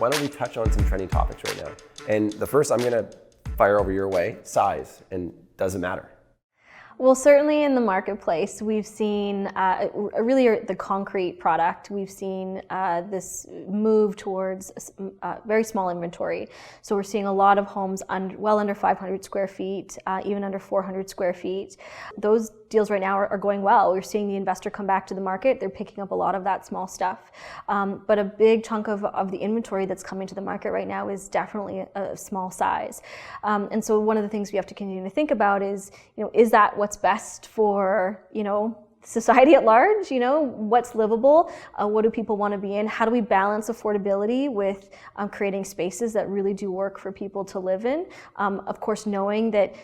why don't we touch on some trending topics right now? And the first I'm gonna fire over your way, size, and does it matter? Well, certainly in the marketplace, we've seen really the concrete product. We've seen this move towards very small inventory. So we're seeing a lot of homes well under 500 square feet, even under 400 square feet. Those deals right now are going well. We're seeing the investor come back to the market. They're picking up a lot of that small stuff. But a big chunk of the inventory that's coming to the market right now is definitely a small size. And so one of the things we have to continue to think about is that what's best for, society at large? What's livable? What do people want to be in? How do we balance affordability with creating spaces that really do work for people to live in? Of course, knowing that,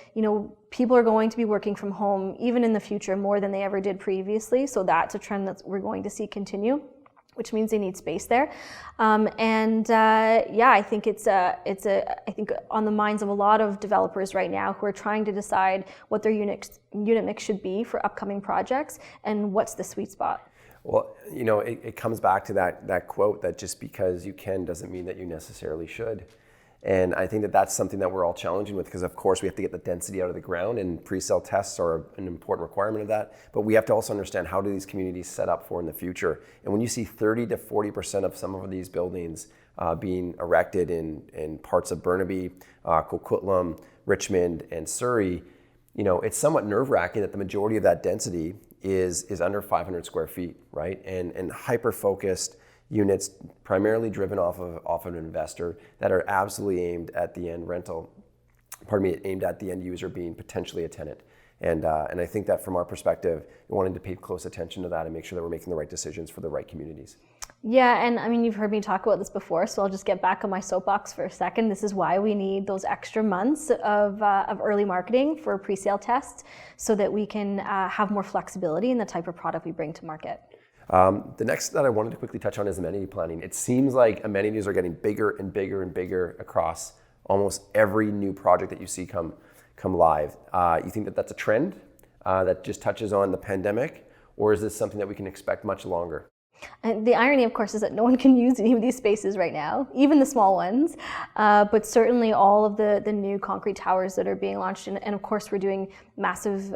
people are going to be working from home even in the future more than they ever did previously. So that's a trend that we're going to see continue, which means they need space there. I think it's on the minds of a lot of developers right now who are trying to decide what their unit mix should be for upcoming projects and what's the sweet spot. Well, it comes back to that quote that just because you can doesn't mean that you necessarily should. And I think that that's something that we're all challenging with, because of course we have to get the density out of the ground, and pre-sale tests are an important requirement of that. But we have to also understand, how do these communities set up for in the future? And when you see 30 to 40% of some of these buildings being erected in parts of Burnaby, Coquitlam, Richmond, and Surrey, it's somewhat nerve-wracking that the majority of that density is under 500 square feet, right? And hyper-focused units primarily driven off of an investor that are absolutely aimed at the end aimed at the end user being potentially a tenant. And I think that from our perspective, we wanted to pay close attention to that and make sure that we're making the right decisions for the right communities. Yeah, and you've heard me talk about this before, so I'll just get back on my soapbox for a second. This is why we need those extra months of early marketing for pre-sale tests, so that we can have more flexibility in the type of product we bring to market. The next that I wanted to quickly touch on is amenity planning. It seems like amenities are getting bigger and bigger and bigger across almost every new project that you see come live. You think that that's a trend that just touches on the pandemic, or is this something that we can expect much longer? And the irony, of course, is that no one can use any of these spaces right now, even the small ones, but certainly all of the new concrete towers that are being launched. And of course, we're doing massive,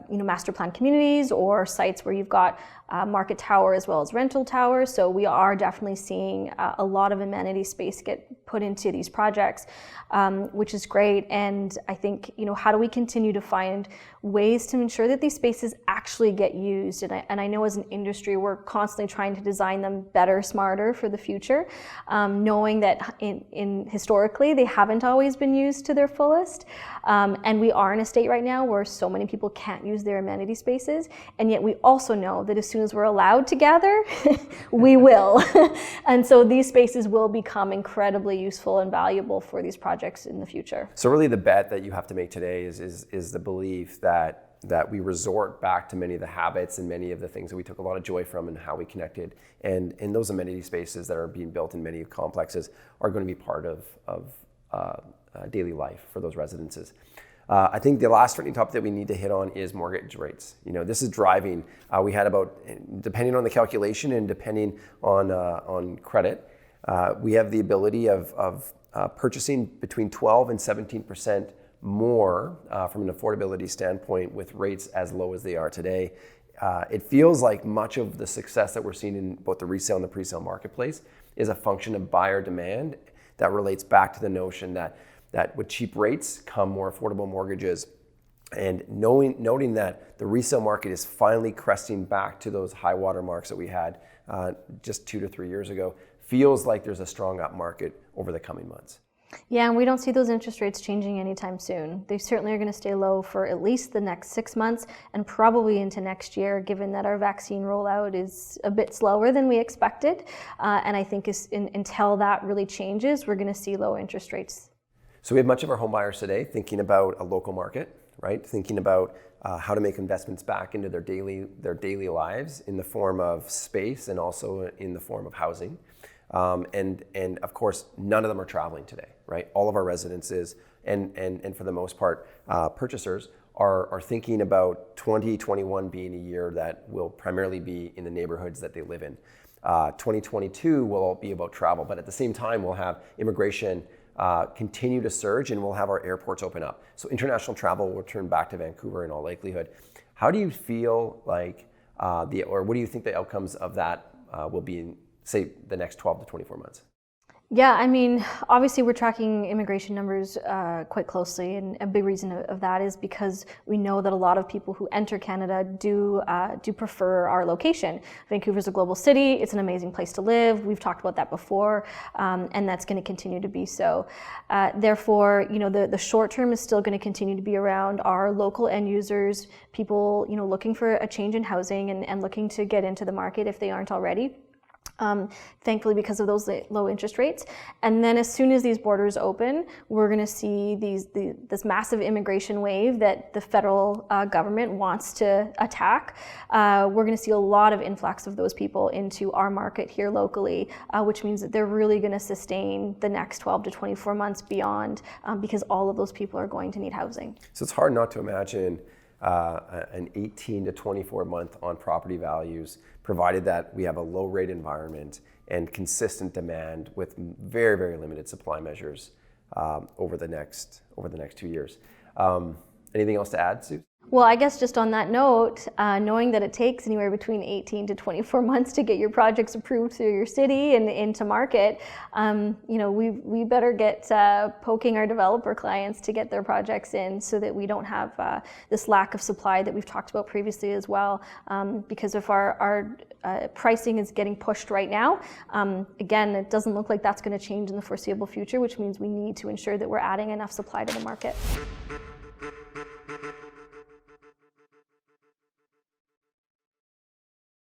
master plan communities or sites where you've got market tower as well as rental towers. So we are definitely seeing a lot of amenity space get put into these projects, which is great. And I think, how do we continue to find ways to ensure that these spaces actually get used? And I know as an industry, we're constantly trying to design them better, smarter for the future, knowing that historically they haven't always been used to their fullest. And we are in a state right now where so many people can't use their amenity spaces. And yet we also know that as soon as we're allowed to gather, we will. And so these spaces will become incredibly useful and valuable for these projects in the future. So really the bet that you have to make today is the belief that we resort back to many of the habits and many of the things that we took a lot of joy from and how we connected. And in those amenity spaces that are being built in many complexes are going to be part of daily life for those residences. I think the last trending topic that we need to hit on is mortgage rates. This is driving. We had about, depending on the calculation and depending on credit, we have the ability of purchasing between 12 and 17% more from an affordability standpoint with rates as low as they are today. It feels like much of the success that we're seeing in both the resale and the pre-sale marketplace is a function of buyer demand that relates back to the notion that with cheap rates come more affordable mortgages. And noting that the resale market is finally cresting back to those high water marks that we had just 2 to 3 years ago, feels like there's a strong up market over the coming months. Yeah, and we don't see those interest rates changing anytime soon. They certainly are going to stay low for at least the next 6 months and probably into next year, given that our vaccine rollout is a bit slower than we expected. And I think until that really changes, we're going to see low interest rates. So we have much of our home buyers today thinking about a local market, right? Thinking about how to make investments back into their daily lives in the form of space and also in the form of housing. And of course, none of them are traveling today, right? All of our residences and for the most part, purchasers are thinking about 2021 being a year that will primarily be in the neighborhoods that they live in. 2022 will all be about travel, but at the same time, we'll have immigration continue to surge, and we'll have our airports open up. So international travel will return back to Vancouver in all likelihood. How do you feel like, or what do you think the outcomes of that will be in, say, the next 12 to 24 months? Yeah, I mean, obviously we're tracking immigration numbers quite closely, and a big reason of that is because we know that a lot of people who enter Canada do prefer our location. Vancouver's a global city; it's an amazing place to live. We've talked about that before, and that's going to continue to be so. Therefore, the short term is still going to continue to be around our local end users, people looking for a change in housing and looking to get into the market if they aren't already. Thankfully, because of those low interest rates. And then as soon as these borders open, we're going to see this massive immigration wave that the federal government wants to attack. We're going to see a lot of influx of those people into our market here locally, which means that they're really going to sustain the next 12 to 24 months beyond, because all of those people are going to need housing. So it's hard not to imagine an 18 to 24 month on property values, provided that we have a low rate environment and consistent demand with very, very limited supply measures over the next 2 years. Anything else to add, Sue? Well, I guess just on that note, knowing that it takes anywhere between 18 to 24 months to get your projects approved through your city and into market, we better get poking our developer clients to get their projects in, so that we don't have this lack of supply that we've talked about previously as well. Because if our pricing is getting pushed right now, again, it doesn't look like that's going to change in the foreseeable future, which means we need to ensure that we're adding enough supply to the market.